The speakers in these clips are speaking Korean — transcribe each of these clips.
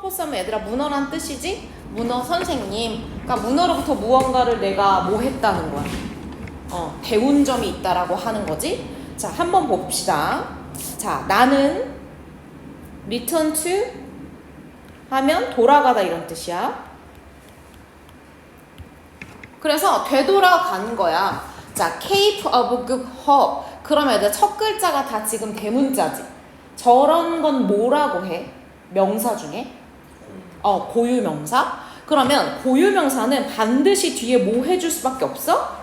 포섬은 얘들아 문어란 뜻이지? 문어 선생님. 그러니까 문어로부터 무언가를 내가 뭐 했다는 거야. 배운 점이 있다라고 하는 거지. 자, 한번 봅시다. 자, 나는 return to 하면 돌아가다 이런 뜻이야. 그래서 되돌아가는 거야. 자, Cape of Good Hope. 그러면 얘들아 첫 글자가 다 지금 대문자지. 저런 건 뭐라고 해? 명사 중에? 고유명사? 그러면 고유명사는 반드시 뒤에 뭐 해줄 수밖에 없어?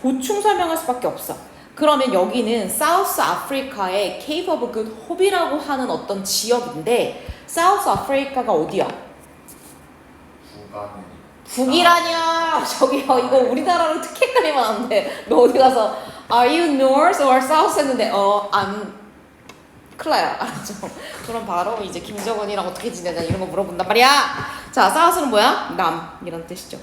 보충 설명할 수밖에 없어. 그러면 여기는 사우스 아프리카의 Cape of Good Hope이라고 하는 어떤 지역인데 사우스 아프리카가 어디야? 북이라뇨. 저기요 이거 우리나라로 특히 헷갈리면 안 돼. 너 어디 가서 Are you north or south 했는데 I'm 큰일 나요. 알았죠? 그럼 바로 이제 김정은이랑 어떻게 지내냐 이런 거 물어본단 말이야. 자, 사우스는 뭐야? 남 이런 뜻이죠.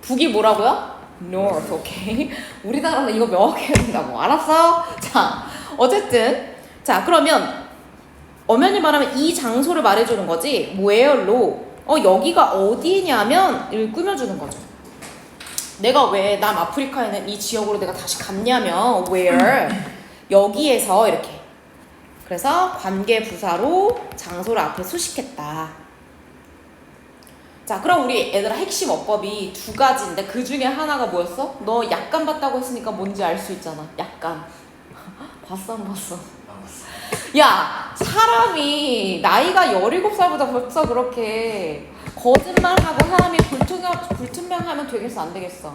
북이 뭐라고요? north. 오케이. 우리나라는 이거 명확히 해야 된다고. 알았어? 자, 어쨌든 자 그러면 엄연히 말하면 이 장소를 말해주는 거지. where로 여기가 어디냐면 을 꾸며주는 거죠. 내가 왜 남아프리카에 있는 이 지역으로 내가 다시 갔냐면 where 여기에서 이렇게. 그래서 관계부사로 장소를 앞에 수식했다. 자, 그럼 우리 애들아 핵심 어법이 두 가지인데 그 중에 하나가 뭐였어? 너 약간 봤다고 했으니까 뭔지 알 수 있잖아. 약간. 봤어 안 봤어? 야, 사람이 나이가 17살보다 벌써 그렇게 거짓말하고 사람이 불투명하면 되겠어 안 되겠어?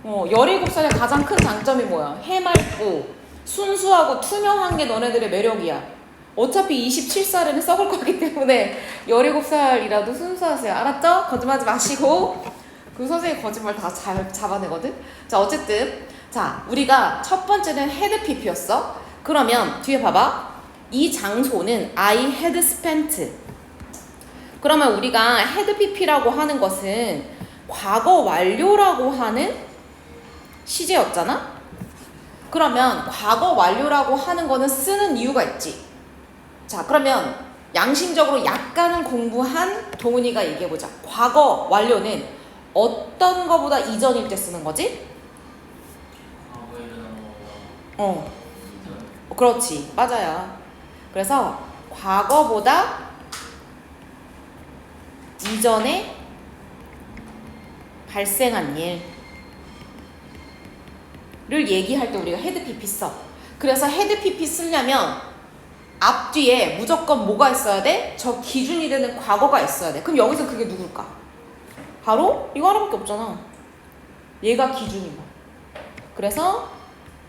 17살의 가장 큰 장점이 뭐야? 해맑고 순수하고 투명한 게 너네들의 매력이야. 어차피 27살에는 썩을 거기 때문에 17살이라도 순수하세요. 알았죠? 거짓말하지 마시고. 그 선생님 거짓말 다 잘 잡아내거든? 자, 어쨌든 자, 우리가 첫 번째는 헤드 PP였어. 그러면 뒤에 봐봐. 이 장소는 I had spent. 그러면 우리가 had PP라고 하는 것은 과거 완료라고 하는 시제였잖아? 그러면 과거 완료라고 하는 거는 쓰는 이유가 있지. 자, 그러면 양심적으로 약간은 공부한 동훈이가 얘기해보자. 과거 완료는 어떤 거보다 이전일 때 쓰는 거지? 그렇지. 맞아요. 그래서 과거보다 이전에 발생한 일을 얘기할 때 우리가 헤드 PP 써. 그래서 헤드 PP 쓰려면 앞뒤에 무조건 뭐가 있어야 돼? 저 기준이 되는 과거가 있어야 돼. 그럼 여기서 그게 누굴까? 바로 이거 하나밖에 없잖아. 얘가 기준이고. 그래서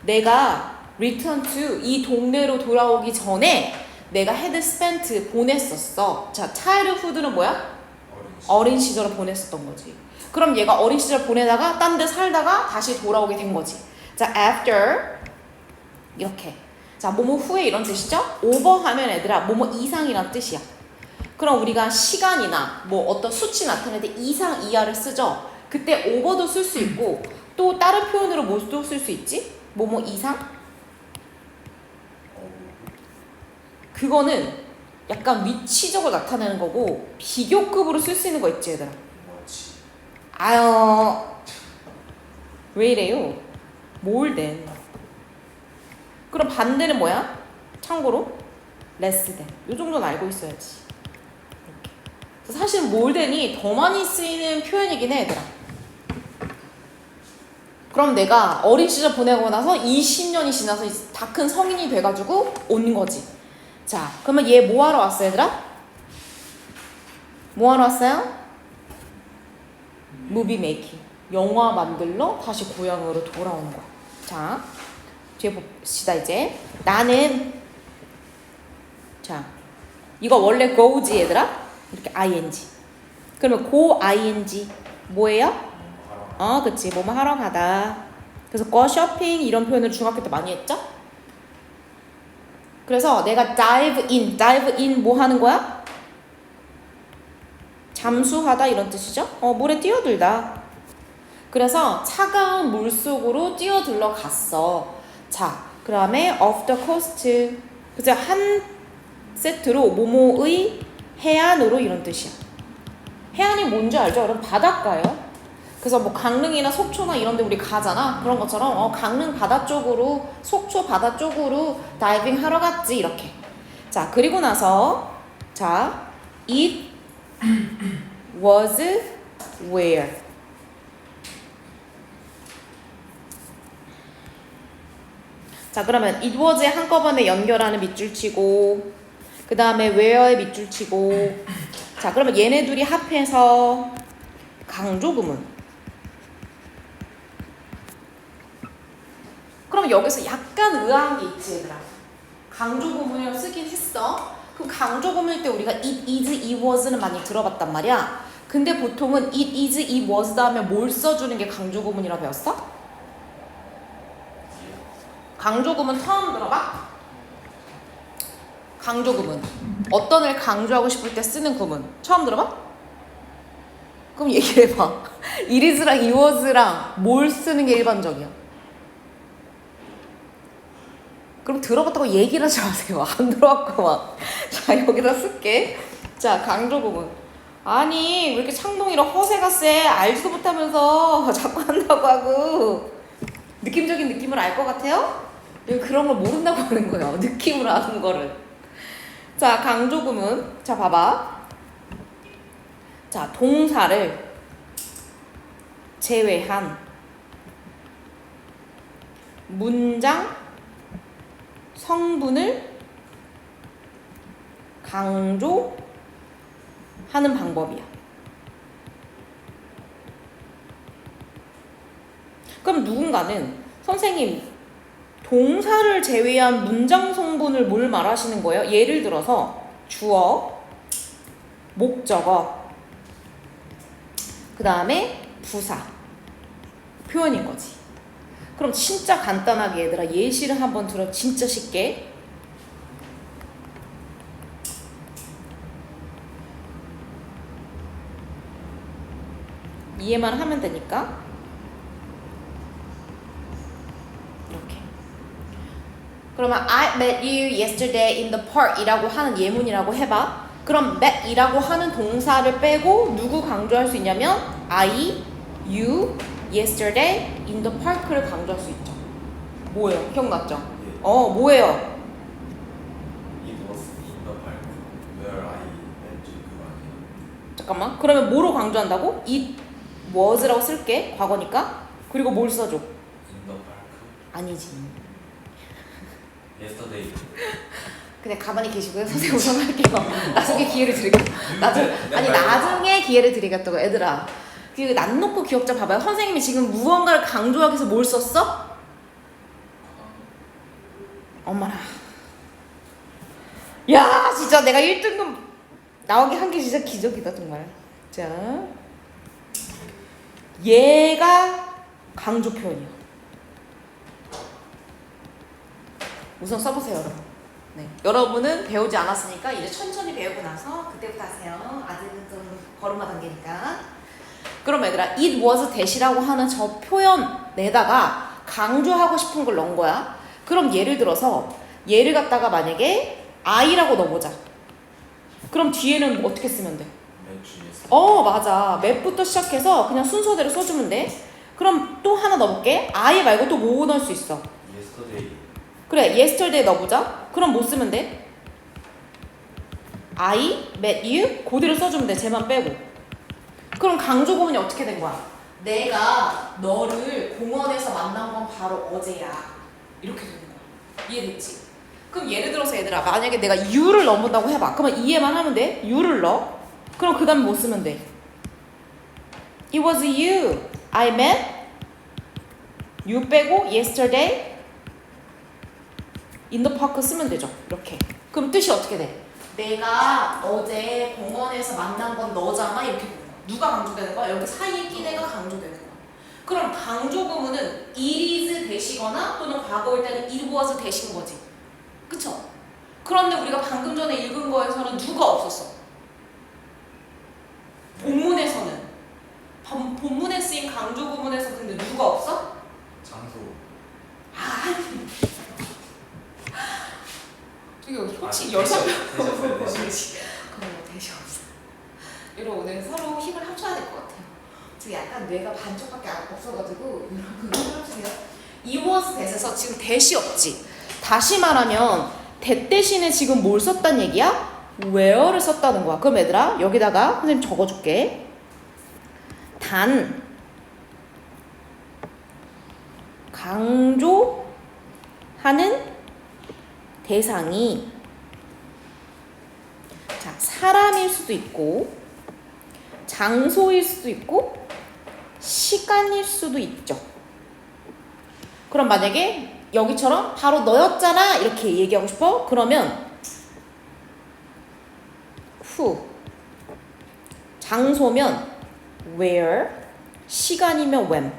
내가 return to 이 동네로 돌아오기 전에 내가 had spent 보냈었어. 자, childhood는 뭐야? 어린 시절을 보냈었던 거지. 그럼 얘가 어린 시절 보내다가 딴 데 살다가 다시 돌아오게 된 거지. 자, after 이렇게. 자, 뭐뭐 후에 이런 뜻이죠? over 하면 얘들아 뭐뭐 이상이란 뜻이야. 그럼 우리가 시간이나 뭐 어떤 수치 나타낼 때 이상 이하를 쓰죠. 그때 over도 쓸 수 있고 또 다른 표현으로 뭐도 쓸 수 있지? 뭐뭐 이상? 그거는 약간 위치적으로 나타내는 거고 비교급으로 쓸 수 있는 거 있지 얘들아. 아유 왜 이래요? more than. 그럼 반대는 뭐야? 참고로 less than. 요 정도는 알고 있어야지. 이렇게. 사실 more than이 더 많이 쓰이는 표현이긴 해 얘들아. 그럼 내가 어린 시절 보내고 나서 20년이 지나서 다 큰 성인이 돼가지고 온 거지. 자, 그러면 얘 뭐 하러 왔어 얘들아? 뭐 하러 왔어요? 무비 메이킹. 영화 만들러 다시 고향으로 돌아오는 거야. 자, 뒤에 봅시다 이제. 나는 자, 이거 원래 go지 얘들아? 이렇게 ing. 그러면 go ing 뭐예요? 그치. 뭐뭐 하러 가다. 그래서 go shopping 이런 표현을 중학교 때 많이 했죠? 그래서 내가 dive in 뭐 하는 거야? 잠수하다 이런 뜻이죠? 물에 뛰어들다. 그래서 차가운 물 속으로 뛰어들러 갔어. 자, 그 다음에 off the coast. 그래서 한 세트로 뭐뭐의 해안으로 이런 뜻이야. 해안이 뭔지 알죠? 여러분 바닷가예요. 그래서 뭐 강릉이나 속초나 이런 데 우리 가잖아. 그런 것처럼 강릉 바다 쪽으로 속초 바다 쪽으로 다이빙 하러 갔지 이렇게. 자 그리고 나서 자 it was where. 자 그러면 it was에 한꺼번에 연결하는 밑줄 치고 그 다음에 where에 밑줄 치고 자 그러면 얘네 둘이 합해서 강조구문. 그럼 여기서 약간 의아한 게 있지 얘들아. 강조구문을 쓰긴 했어. 그럼 강조구문일 때 우리가 it is, it was는 많이 들어봤단 말이야. 근데 보통은 it is, it was 다음에 뭘 써주는 게 강조구문이라 배웠어? 강조구문 처음 들어봐? 강조구문 어떤 을 강조하고 싶을 때 쓰는 구문 처음 들어봐? 그럼 얘기해봐. it is랑 it was랑 뭘 쓰는 게 일반적이야? 그럼 들어봤다고 얘기를 하지 마세요. 안 들어봤고 막. 자 여기다 쓸게. 자 강조구문. 아니 왜 이렇게 창동이랑 허세가 세? 알지도 못하면서 자꾸 한다고 하고. 느낌적인 느낌을 알 것 같아요? 여기 그런 걸 모른다고 하는 거예요. 느낌으로 아는 거를. 자 강조구문. 자 봐봐. 자 동사를 제외한 문장 성분을 강조하는 방법이야. 그럼 누군가는 선생님 동사를 제외한 문장 성분을 뭘 말하시는 거예요? 예를 들어서 주어, 목적어, 그 다음에 부사 표현인 거지. 그럼 진짜 간단하게 얘들아 예시를 한번 들어. 진짜 쉽게. 이해만 하면 되니까. 이렇게. 그러면 I met you yesterday in the park 이라고 하는 예문이라고 해봐. 그럼 met 이라고 하는 동사를 빼고 누구 강조할 수 있냐면 I, you, yesterday in the park를 강조할 수 있죠. 뭐예요? 기억났죠? 예. 뭐예요? It was in the park where I met you. 그거 아니에요? 잠깐만. 그러면 뭐로 강조한다고? it was라고 쓸게. 과거니까. 그리고 뭘 써줘? In the park. 아니지. Yesterday. 그냥 가만히 계시고요. 선생님 우선 할게요. 나중에 기회를 드리겠다. 나중에 기회를 드리겠다고. 애들아. 난 놓고 기억자 봐봐요. 선생님이 지금 무언가를 강조하기 위해서 뭘 썼어? 엄마나. 야 진짜 내가 1등급 나오게 한 게 진짜 기적이다 정말. 자 얘가 강조 표현이야. 우선 써보세요 여러분. 네. 여러분은 배우지 않았으니까 이제 천천히 배우고 나서 그때부터 하세요. 아직은 좀 걸음마 단계니까. 그럼 얘들아 it was that이라고 하는 저 표현에다가 강조하고 싶은 걸 넣은 거야. 그럼 예를 들어서 얘를 갖다가 만약에 I라고 넣어보자. 그럼 뒤에는 어떻게 쓰면 돼? 맞아. 맵부터 시작해서 그냥 순서대로 써주면 돼. 그럼 또 하나 넣어볼게. I 말고 또 뭐 넣을 수 있어? Yesterday. 그래 yesterday 넣어보자. 그럼 뭐 쓰면 돼? I met you 그대로 써주면 돼. 쟤만 빼고. 그럼 강조구문이 어떻게 된 거야? 내가 너를 공원에서 만난 건 바로 어제야. 이렇게 되는 거야. 이해됐지? 그럼 예를 들어서 얘들아 만약에 내가 you를 넣어본다고 해봐. 그러면 이해만 하면 돼. you를 넣어. 그럼 그 다음에 뭐 쓰면 돼? It was you I met you 빼고 yesterday in the park 쓰면 되죠. 이렇게. 그럼 뜻이 어떻게 돼? 내가 어제 공원에서 만난 건 너잖아. 이렇게 되는 거야. 누가 강조되는 거야? 여기 사이에 낀 애가 강조되는 거야. 그럼 강조 구문은 it is 대시거나 또는 과거일 때는 it was 대신 거지. 그쵸? 그런데 우리가 방금 전에 읽은 거에서는 누가 없었어? 본문에서는. 본문에 쓰인 강조 구문에서 근데 누가 없어? 장소. 저기 혹시 여섯 명? 대셨어요. 그럼 대시 없어. 여러분 오늘 서로 힘을 합쳐야 될 것 같아요. 지금 약간 뇌가 반쪽밖에 없어가지고 여러분 힘을 합치세요. 이 was that에서 지금 대시 없지. 다시 말하면 that 대신에 지금 뭘 썼단 얘기야? where를 썼다는 거야. 그럼 얘들아 여기다가 선생님 적어줄게. 단 강조하는 대상이 자 사람일 수도 있고 장소일 수도 있고 시간일 수도 있죠. 그럼 만약에 여기처럼 바로 너였잖아 이렇게 얘기하고 싶어? 그러면 who 장소면 where 시간이면 when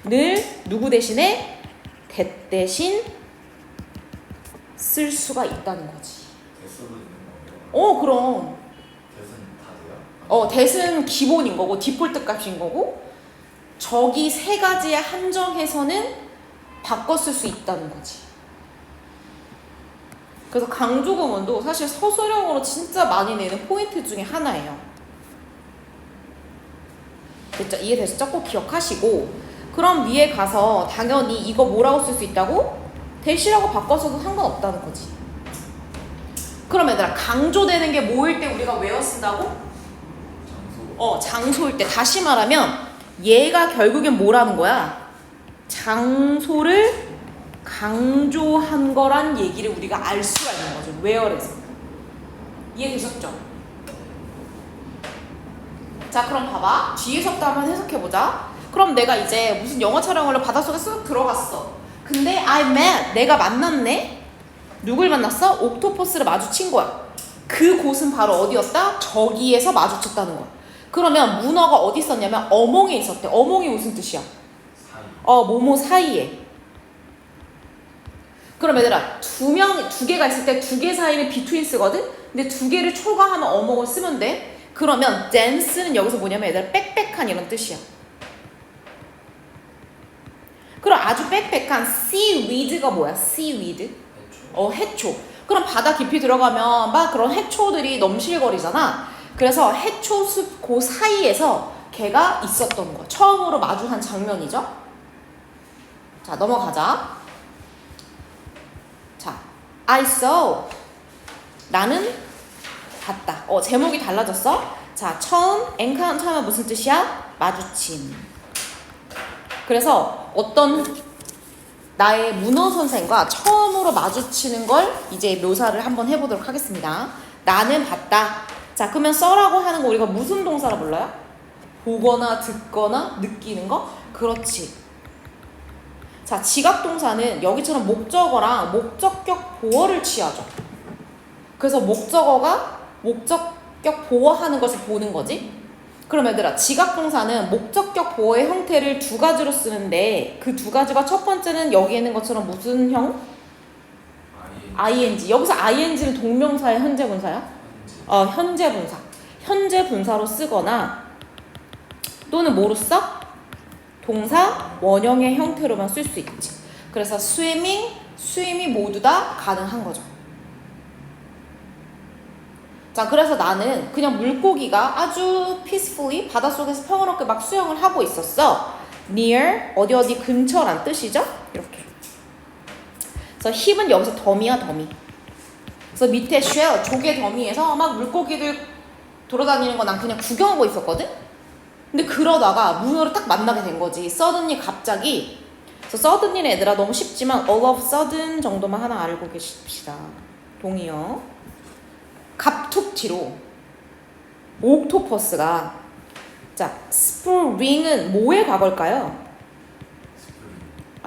늘 누구 대신에 that 대신 쓸 수가 있다는 거지. 대수도 있는 거예요? 그럼 대수는 다 돼요? that은 기본인 거고 디폴트 값인 거고 저기 세 가지에 한정해서는 바꿔 쓸 수 있다는 거지. 그래서 강조 구문도 사실 서술형으로 진짜 많이 내는 포인트 중에 하나예요. 됐죠? 이해되셨죠? 꼭 기억하시고 그럼 위에 가서 당연히 이거 뭐라고 쓸 수 있다고? 대시라고 바꿔서도 상관없다는 거지. 그럼 얘들아 강조되는 게 뭐일 때 우리가 외워 쓴다고? 장소. 장소일 때. 다시 말하면 얘가 결국엔 뭐라는 거야? 장소를 강조한 거란 얘기를 우리가 알 수가 있는 거죠. where에서. 이해되셨죠? 자 그럼 봐봐. 뒤에서부터 한번 해석해보자. 그럼 내가 이제 무슨 영화 촬영을 바닷속에 쑥 들어갔어. 근데 I met 내가 만났네. 누굴 만났어? 옥토퍼스를 마주친 거야. 그 곳은 바로 어디였다? 저기에서 마주쳤다는 거야. 그러면 문어가 어디 있었냐면 어몽에 있었대. 어몽이 무슨 뜻이야? 사이. 뭐뭐 사이에. 그럼 얘들아 두 개가 있을 때 두 개 사이는 between 쓰거든? 근데 두 개를 초과하면 어몽을 쓰면 돼. 그러면 dance는 여기서 뭐냐면 얘들아 빽빽한 이런 뜻이야. 그럼 아주 빽빽한 seaweed가 뭐야? seaweed? 해초. 그럼 바다 깊이 들어가면 막 그런 해초들이 넘실거리잖아. 그래서 해초숲 그 사이에서 걔가 있었던 거야. 처음으로 마주한 장면이죠. 자 넘어가자. 자 I saw 나는 봤다. 제목이 달라졌어. 자 처음 encounter 하면 무슨 뜻이야? 마주침. 그래서 어떤 나의 문어 선생과 처음으로 마주치는 걸 이제 묘사를 한번 해보도록 하겠습니다. 나는 봤다. 자 그러면 써라고 하는 거 우리가 무슨 동사로 불러요? 보거나 듣거나 느끼는 거? 그렇지. 자 지각동사는 여기처럼 목적어랑 목적격 보어를 취하죠. 그래서 목적어가 목적격 보어하는 것을 보는 거지. 그럼 얘들아 지각동사는 목적격 보어의 형태를 두 가지로 쓰는데 그 두 가지가 첫 번째는 여기 있는 것처럼 무슨 형? ing. 여기서 ing는 동명사의 현재 분사야? 현재 분사. 현재 분사로 쓰거나 또는 뭐로 써? 동사 원형의 형태로만 쓸 수 있지. 그래서 swimming, swim이 모두 다 가능한 거죠. 자 그래서 나는 그냥 물고기가 아주 peacefully 바닷속에서 평화롭게 막 수영을 하고 있었어. near 어디 근처란 뜻이죠. 이렇게. 그래서 힙은 여기서 덤이야 덤이. 그래서 밑에 shell 조개 더미에서 막 물고기들 돌아다니는 거 난 그냥 구경하고 있었거든. 근데 그러다가 문어를 딱 만나게 된 거지. suddenly 갑자기. 그래서 suddenly는 얘들아 너무 쉽지만 all of sudden 정도만 하나 알고 계십시다. 동의어. 갑툭튀로 옥토퍼스가 자 스프링은 뭐의 과거일까요?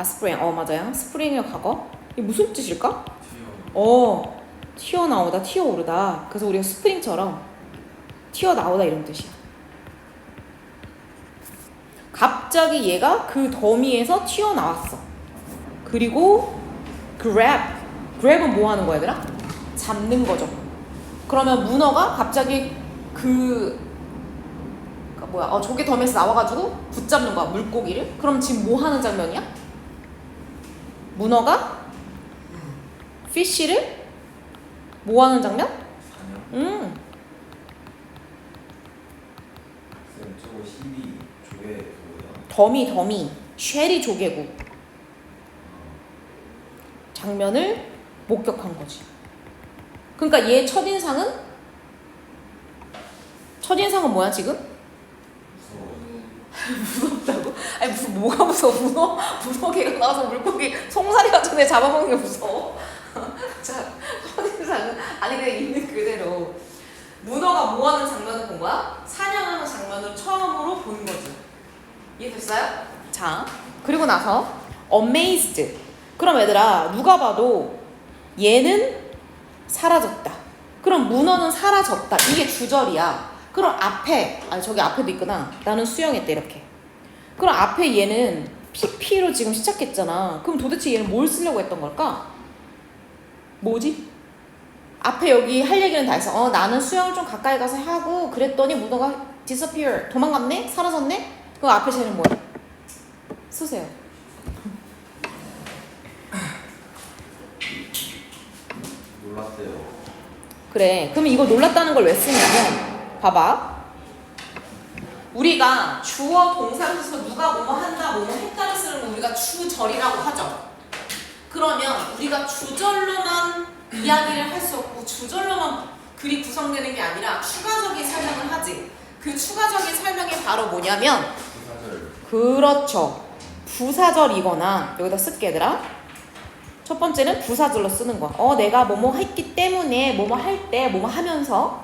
스프링. 맞아요. 스프링의 과거. 이게 무슨 뜻일까? 튀어나오다, 튀어오르다. 그래서 우리가 스프링처럼 튀어나오다 이런 뜻이야. 갑자기 얘가 그 더미에서 튀어나왔어. 그리고 grab은 뭐 하는 거야 얘들아? 잡는 거죠. 그러면 문어가 갑자기 조개 덤에서 나와가지고 붙잡는 거야 물고기를. 그럼 지금 뭐 하는 장면이야? 문어가 피쉬를 뭐 하는 장면? 저거 12 조개 그거야? 더미 쉐리 조개국 장면을 목격한 거지. 그러니까 얘 첫인상은 뭐야 지금? 무서워. 무섭다고? 아니 무슨 뭐가 무서워? 문어개가 나와서 물고기 송사리가 전에 잡아먹는 게 무서워? 자, 첫인상은 아니 그냥 있는 그대로 문어가 뭐하는 장면을 본 거야? 사냥하는 장면을 처음으로 본 거지. 이해됐어요? 자, 그리고 나서 amazed. 그럼 얘들아 누가 봐도 얘는 사라졌다. 그럼 문어는 사라졌다. 이게 주절이야. 그럼 앞에 저기 앞에도 있구나. 나는 수영했대 이렇게. 그럼 앞에 얘는 PP로 지금 시작했잖아. 그럼 도대체 얘는 뭘 쓰려고 했던 걸까? 뭐지? 앞에 여기 할 얘기는 다 했어. 나는 수영을 좀 가까이 가서 하고 그랬더니 문어가 disappear. 도망갔네? 사라졌네? 그럼 앞에 쟤는 뭐야? 쓰세요. 놀랐대요. 그래. 그럼 이거 놀랐다는 걸 왜 쓰냐면 봐봐. 우리가 주어 동사를 써서 누가 뭐뭐 한다 뭐뭐 했다를 쓰는 거 우리가 주절이라고 하죠. 그러면 우리가 주절로만 이야기를 할 수 없고 주절로만 글이 구성되는 게 아니라 추가적인 설명을 하지. 그 추가적인 설명이 바로 뭐냐면 부사절. 그렇죠. 부사절이거나 여기다 쓸게 얘들아. 첫 번째는 부사절로 쓰는 거야. 내가 뭐뭐 했기 때문에 뭐뭐 할 때 뭐뭐 하면서.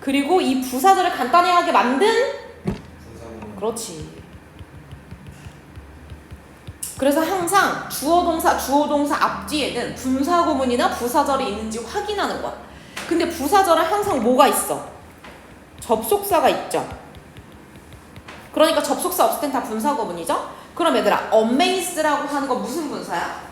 그리고 이 부사절을 간단하게 만든 부사절. 그렇지. 그래서 항상 주어 동사 앞뒤에는 분사구문이나 부사절이 있는지 확인하는 거야. 근데 부사절은 항상 뭐가 있어? 접속사가 있죠. 그러니까 접속사 없을 땐 다 분사구문이죠. 그럼 얘들아 amazed라고 하는 거 무슨 분사야?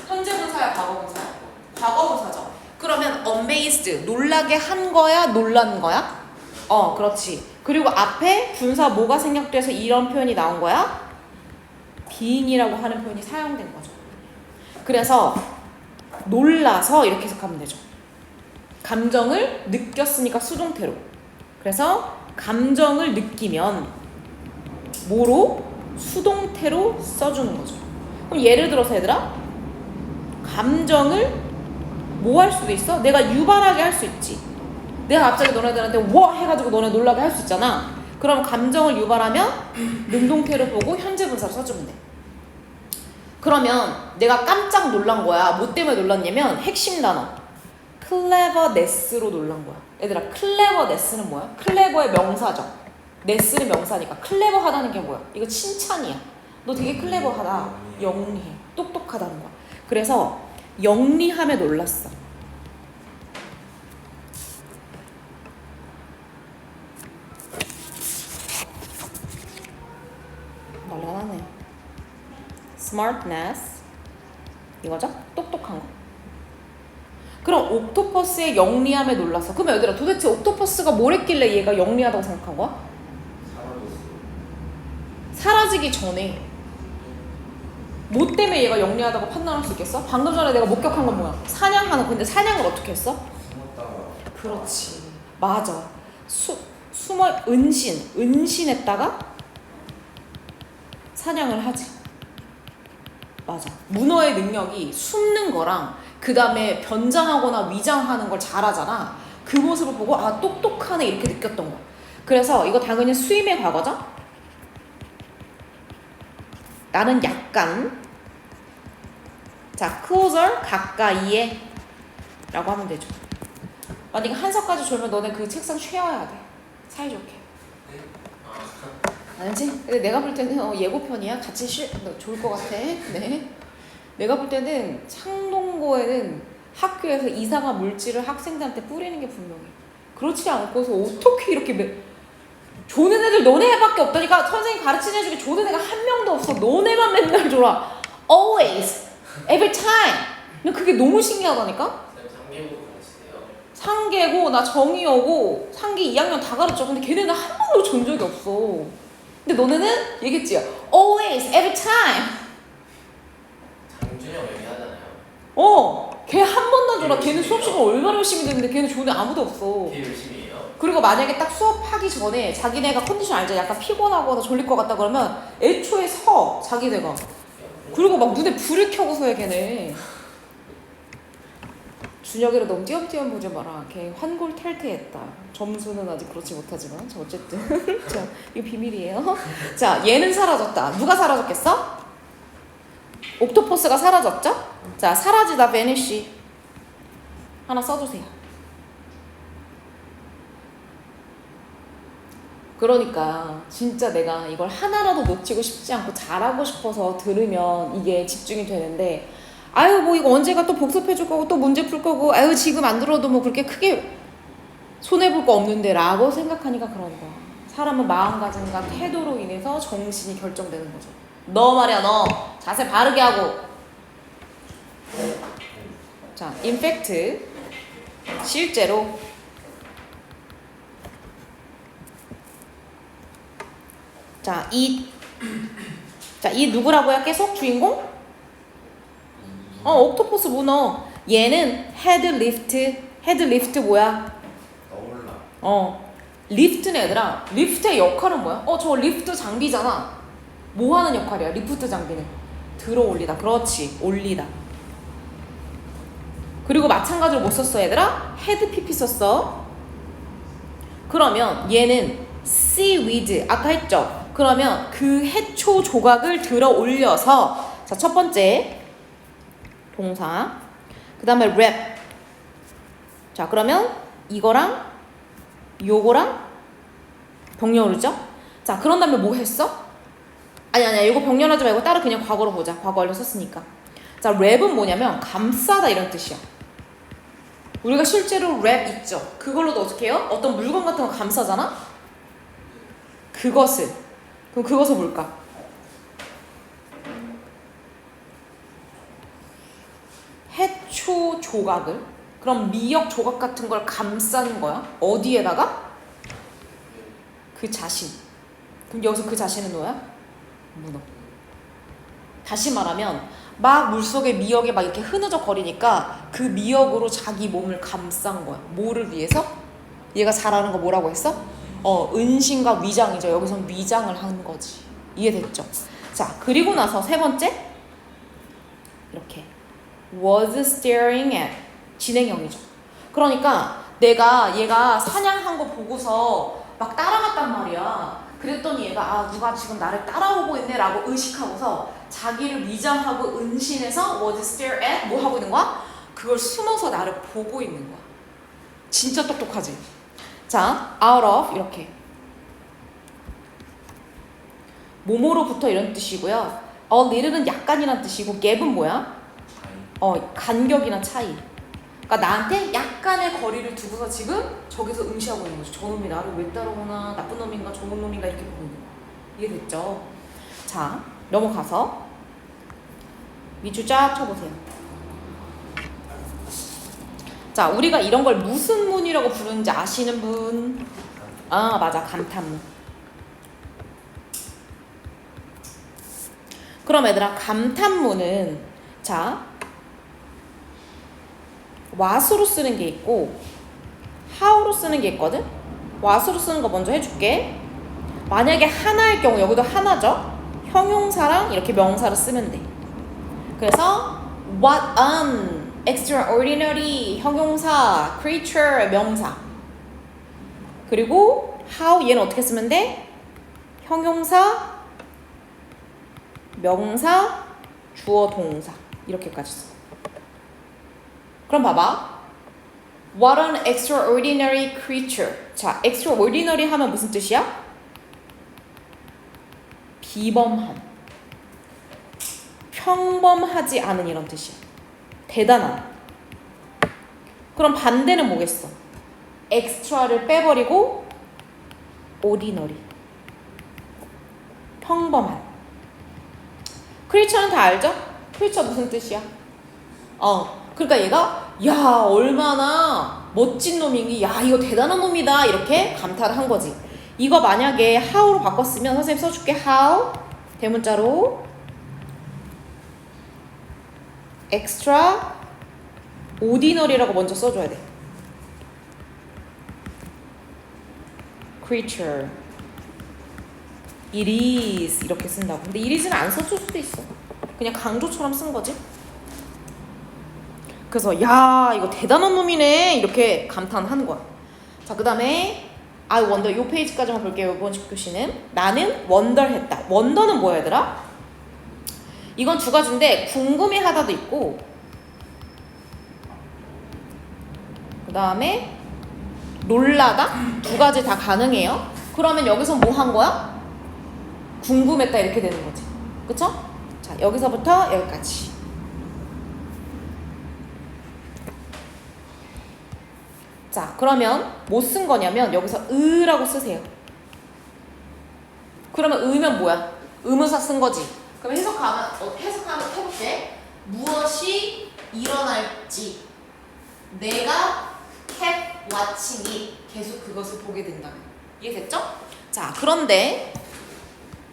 현재 분사야 과거 분사야? 과거 분사죠. 그러면 amazed 놀라게 한 거야 놀란 거야? 그렇지. 그리고 앞에 분사 뭐가 생략돼서 이런 표현이 나온 거야? being이라고 하는 표현이 사용된 거죠. 그래서 놀라서 이렇게 해석하면 되죠. 감정을 느꼈으니까 수동태로. 그래서 감정을 느끼면 뭐로? 수동태로 써주는 거죠. 그럼 예를 들어서 얘들아 감정을 뭐 할 수도 있어? 내가 유발하게 할 수 있지. 내가 갑자기 너네들한테 와 해가지고 너네 놀라게 할 수 있잖아. 그럼 감정을 유발하면 능동태를 보고 현재 분사를 써주면 돼. 그러면 내가 깜짝 놀란 거야. 뭐 때문에 놀랐냐면 핵심 단어 cleverness로 놀란 거야. 얘들아 cleverness는 뭐야? clever의 명사죠. ness는 명사니까 clever하다는 게 뭐야? 이거 칭찬이야. 너 되게 clever하다. 영리해. 똑똑하다는 거야. 그래서 영리함에 놀랐어. 난리가 나네. smartness 이거죠? 똑똑한 거. 그럼 옥토퍼스의 영리함에 놀랐어. 그럼 얘들아 도대체 옥토퍼스가 뭘 했길래 얘가 영리하다고 생각한 거야? 사라졌어. 사라지기 전에 뭐 때문에 얘가 영리하다고 판단할 수 있겠어? 방금 전에 내가 목격한 건 뭐야? 사냥하는. 근데 사냥을 어떻게 했어? 숨었다가. 그렇지. 맞아. 숨어 은신했다가 사냥을 하지. 맞아. 문어의 능력이 숨는 거랑 그 다음에 변장하거나 위장하는 걸 잘하잖아. 그 모습을 보고 똑똑하네 이렇게 느꼈던 거야. 그래서 이거 당연히 수임의 과거죠? 나는 약간 자 closer 가까이에 라고 하면 되죠. 만약에 한석까지 졸면 너네 그 책상 쉬어야 돼. 사이좋게. 알지? 근데 내가 볼 때는 예고편이야. 같이 좋을 것 같아. 네. 내가 볼 때는 창동고에는 학교에서 이상한 물질을 학생들한테 뿌리는 게 분명해. 그렇지 않고서 어떻게 이렇게 조는 애들 너네밖에 없다니까. 선생님 가르치는 애 중에 조는 애가 한 명도 없어. 너네만 맨날 졸아. Always. Every time. 난 그게 너무 신기하다니까. 상계고 가르치세요? 상계고 나 정의여고 상계 2학년 다 가르쳐. 근데 걔네는 한 번도 존 적이 없어. 근데 너네는 얘기했지. Always, every time. 장준영 얘기하잖아요. 걔 한 번도 안 줘라. 걔는 수업 시간 얼마나 열심히 듣는데 걔는 좋은 애 아무도 없어. 되게 열심히 해요. 그리고 만약에 딱 수업하기 전에 자기네가 컨디션 알죠? 약간 피곤하거나 졸릴 것 같다 그러면 애초에 서 자기네가. 그리고 막 눈에 불을 켜고서 해 걔네. 준혁이를 너무 띄엄띄엄 보지 마라. 걔 환골탈태했다. 점수는 아직 그렇지 못하지만 자 어쨌든 자 이거 비밀이에요. 자 얘는 사라졌다. 누가 사라졌겠어? 옥토퍼스가 사라졌죠? 자 사라지다 vanish 하나 써주세요. 그러니까 진짜 내가 이걸 하나라도 놓치고 싶지 않고 잘하고 싶어서 들으면 이게 집중이 되는데 아유 뭐 이거 언제가 또 복습해줄 거고 또 문제 풀 거고 아유 지금 안 들어도 뭐 그렇게 크게 손해볼 거 없는데 라고 생각하니까 그런 거야. 사람은 마음가짐과 태도로 인해서 정신이 결정되는 거죠. 너 말이야 너 자세 바르게 하고. 자 in fact 실제로 이 누구라고요? 계속 주인공? 옥토퍼스 문어. 얘는 헤드리프트 뭐야? 떠올라. 리프트는 얘들아. 리프트의 역할은 뭐야? 저 리프트 장비잖아. 뭐 하는 역할이야? 리프트 장비는 들어 올리다. 그렇지, 올리다. 그리고 마찬가지로 뭐 썼어 얘들아? 헤드 PP 썼어. 그러면 얘는 seaweed 아까 했죠? 그러면 그 해초 조각을 들어 올려서 자 첫 번째 동사 그 다음에 wrap. 자 그러면 이거랑 요거랑 병렬이죠? 자 그런 다음에 뭐 했어? 아니야 이거 병렬하지 말고 따로 그냥 과거로 보자. 과거 완료 썼으니까. 자 랩은 뭐냐면 감싸다 이런 뜻이야. 우리가 실제로 랩 있죠? 그걸로도 어떻게 해요? 어떤 물건 같은 거 감싸잖아? 그럼 그것을 뭘까? 해초 조각을? 그럼 미역 조각 같은 걸 감싼 거야? 어디에다가? 그 자신. 그럼 여기서 그 자신은 뭐야? 문어. 다시 말하면 막 물속에 미역에 막 이렇게 흐느적거리니까 그 미역으로 자기 몸을 감싼 거야. 뭐를 위해서? 얘가 잘하는 거 뭐라고 했어? 은신과 위장이죠. 여기선 위장을 한 거지. 이해됐죠? 자, 그리고 나서 세 번째 이렇게 was staring at 진행형이죠. 그러니까 내가 얘가 사냥한 거 보고서 막 따라갔단 말이야. 그랬더니 얘가 누가 지금 나를 따라오고 있네 라고 의식하고서 자기를 위장하고 은신해서 was stare at 뭐 하고 있는 거야? 그걸 숨어서 나를 보고 있는 거야. 진짜 똑똑하지? 자, out of 이렇게 뭐뭐로부터 이런 뜻이고요. a little은 약간이란 뜻이고 gap은 뭐야? 간격이나 차이. 그러니까 나한테 약간의 거리를 두고서 지금 저기서 응시하고 있는 거죠. 저놈이 나를 왜 따라오나, 나쁜 놈인가, 좋은 놈인가 이렇게 보고 있는 거야. 이해됐죠? 자, 넘어가서 밑줄 쫙 쳐보세요. 자, 우리가 이런 걸 무슨 문이라고 부르는지 아시는 분? 맞아, 감탄문. 그럼 얘들아, 감탄문은 자 what으로 쓰는 게 있고 how로 쓰는 게 있거든? what으로 쓰는 거 먼저 해줄게. 만약에 하나일 경우, 여기도 하나죠? 형용사랑 이렇게 명사를 쓰면 돼. 그래서 what an extraordinary 형용사, creature 명사. 그리고 how 얘는 어떻게 쓰면 돼? 형용사, 명사, 주어, 동사 이렇게까지 써. 그럼 봐봐. What an extraordinary creature. 자, extraordinary 하면 무슨 뜻이야? 비범한, 평범하지 않은 이런 뜻이야. 대단한. 그럼 반대는 뭐겠어? extra를 빼버리고 ordinary, 평범한. creature는 다 알죠? creature 무슨 뜻이야? 그러니까 얘가 야 얼마나 멋진 놈이니, 야 이거 대단한 놈이다 이렇게 감탄을 한 거지. 이거 만약에 how로 바꿨으면 선생님 써줄게. how 대문자로 extraordinary ordinary라고 먼저 써줘야 돼. creature. it is 이렇게 쓴다고. 근데 it is는 안 써줄 수도 있어. 그냥 강조처럼 쓴 거지. 그래서 야 이거 대단한 놈이네 이렇게 감탄하는 거야. 자, 그 다음에 I wonder 요 페이지까지만 볼게요. 이번 교시는 나는 wonder했다. wonder는 뭐야 얘들아? 이건 두 가지인데 궁금해하다도 있고 그 다음에 놀라다 두 가지 다 가능해요. 그러면 여기서 뭐 한 거야? 궁금했다 이렇게 되는 거지. 그쵸? 자, 여기서부터 여기까지. 자, 그러면 뭐 쓴 거냐면 여기서 으라고 쓰세요. 그러면 으면 뭐야? 의문사 쓴 거지. 그럼 해석하면 해볼게. 무엇이 일어날지 내가 kept watching it. 계속 그것을 보게 된다면. 이해됐죠? 자, 그런데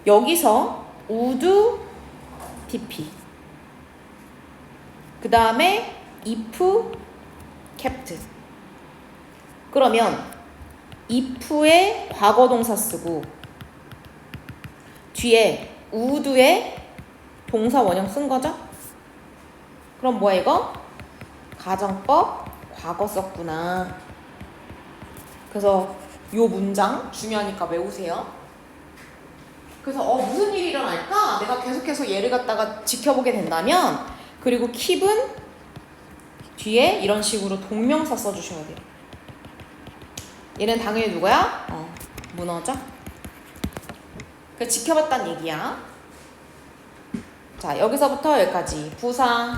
여기서 would dp 그 다음에 if kept 그러면 if의 과거동사 쓰고 뒤에 would의 동사 원형 쓴 거죠? 그럼 뭐야 이거? 가정법 과거 썼구나. 그래서 요 문장 중요하니까 외우세요. 그래서 무슨 일이 일어날까? 내가 계속해서 얘를 갖다가 지켜보게 된다면 그리고 keep은 뒤에 이런 식으로 동명사 써주셔야 돼요. 얘는 당연히 누구야? 문어죠? 그래서 지켜봤다는 얘기야. 자, 여기서부터 여기까지 부사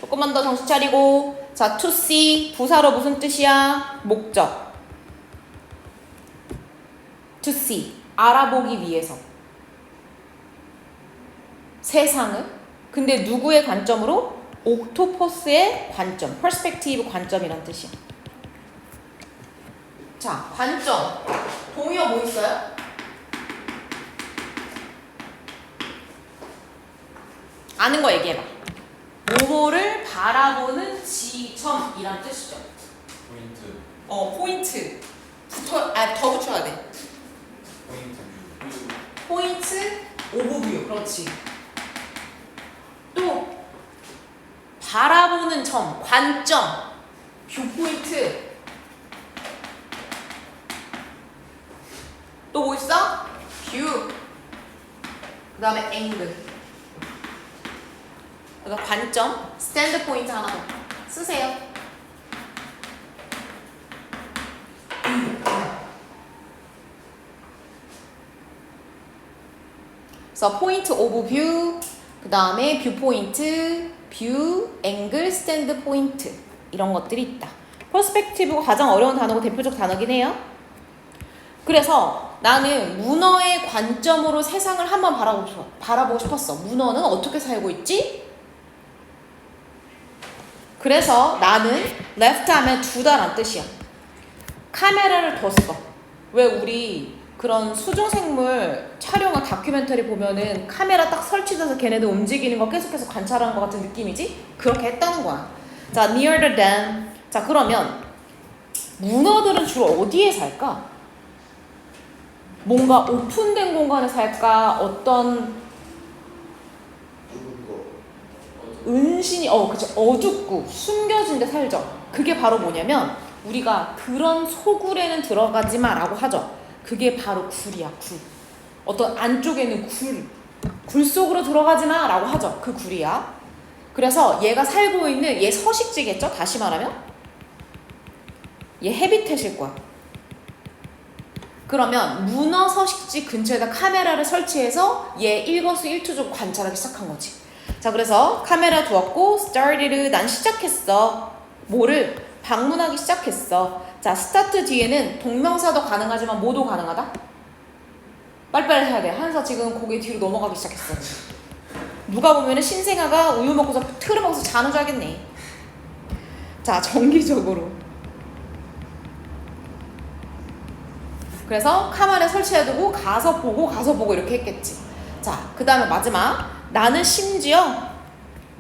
조금만 더 정신 차리고 자, to see 부사로 무슨 뜻이야? 목적 to see 알아보기 위해서 세상을 근데 누구의 관점으로? 옥토퍼스의 관점 perspective 관점이란 뜻이야. 자, 관점 동의어 뭐 있어요? 아는 거 얘기해봐. 뭐뭐를 바라보는 지점이란 뜻이죠. 포인트. 포인트 더 붙여야 돼. 포인트 오버뷰. 그렇지. 또 바라보는 점 관점 뷰포인트. 또 뭐 있어? 뷰. 그 다음에 앵글. 그러니까 관점 스탠드 포인트 하나 더 쓰세요. 그래서 포인트 오브 뷰, 그 다음에 뷰 포인트, 뷰, 앵글, 스탠드 포인트 이런 것들이 있다. 퍼스펙티브가 가장 어려운 단어고 대표적 단어긴 해요. 그래서 나는 문어의 관점으로 세상을 한번 바라보고 싶었어. 문어는 어떻게 살고 있지? 그래서 나는 left 하면 두다란 뜻이야. 카메라를 뒀어. 왜 우리 그런 수중생물 촬영한 다큐멘터리 보면은 카메라 딱 설치돼서 걔네들 움직이는 거 계속해서 관찰하는 것 같은 느낌이지? 그렇게 했다는 거야. 자, near the dam. 자, 그러면 문어들은 주로 어디에 살까? 뭔가 오픈된 공간에 살까? 어떤 은신이 그쵸 어둡고 숨겨진 데 살죠. 그게 바로 뭐냐면 우리가 그런 소굴에는 들어가지 마라고 하죠. 그게 바로 굴이야. 굴. 어떤 안쪽에는 굴 속으로 들어가지 마라고 하죠. 그 굴이야. 그래서 얘가 살고 있는 얘 서식지겠죠. 다시 말하면 얘 헤비텟일 거야. 그러면 문어 서식지 근처에다 카메라를 설치해서 얘 일거수일투족 관찰하기 시작한 거지. 자, 그래서 카메라 두었고 started 난 시작했어. 뭐를? 방문하기 시작했어. 자, 스타트 뒤에는 동명사도 가능하지만 뭐도 가능하다? 빨리빨리 해야 돼. 한서 지금 고개 뒤로 넘어가기 시작했어. 누가 보면은 신생아가 우유 먹고서 틀어 먹어서 자는 줄 알겠네. 자, 정기적으로. 그래서 카메라 설치해두고 가서 보고 이렇게 했겠지. 자, 그 다음에 마지막 나는 심지어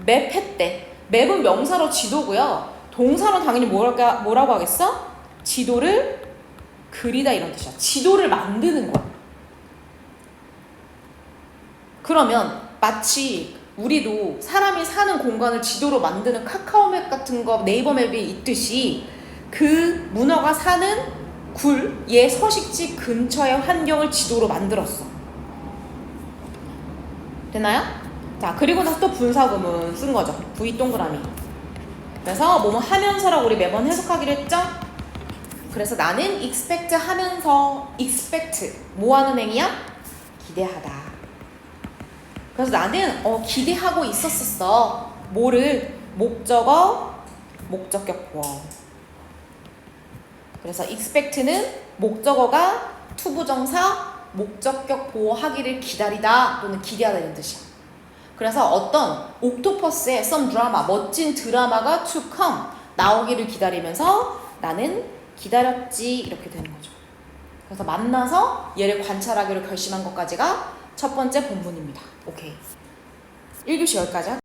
맵 했대. 맵은 명사로 지도고요. 동사로 당연히 뭐라고 하겠어? 지도를 그리다 이런 뜻이야. 지도를 만드는 거야. 그러면 마치 우리도 사람이 사는 공간을 지도로 만드는 카카오맵 같은 거 네이버 맵에 있듯이 그 문어가 사는 굴, 얘 서식지 근처의 환경을 지도로 만들었어. 됐나요? 자, 그리고 나서 또 분사구문 쓴 거죠. V 동그라미. 그래서 뭐뭐 하면서라고 우리 매번 해석하기로 했죠? 그래서 나는 expect 하면서 expect 뭐 하는 행위야? 기대하다. 그래서 나는 기대하고 있었었어. 뭐를? 목적어, 목적격 보어. 그래서 expect's 목적어가 투부정사, 목적격 보호하기를 기다리다 또는 기대하다 이런 뜻이야. 그래서 어떤 옥토퍼스의 some drama, 멋진 드라마가 to come, 나오기를 기다리면서 나는 기다렸지 이렇게 되는 거죠. 그래서 만나서 얘를 관찰하기로 결심한 것까지가 첫 번째 본문입니다. 오케이. 1교시 여기까지 할게요.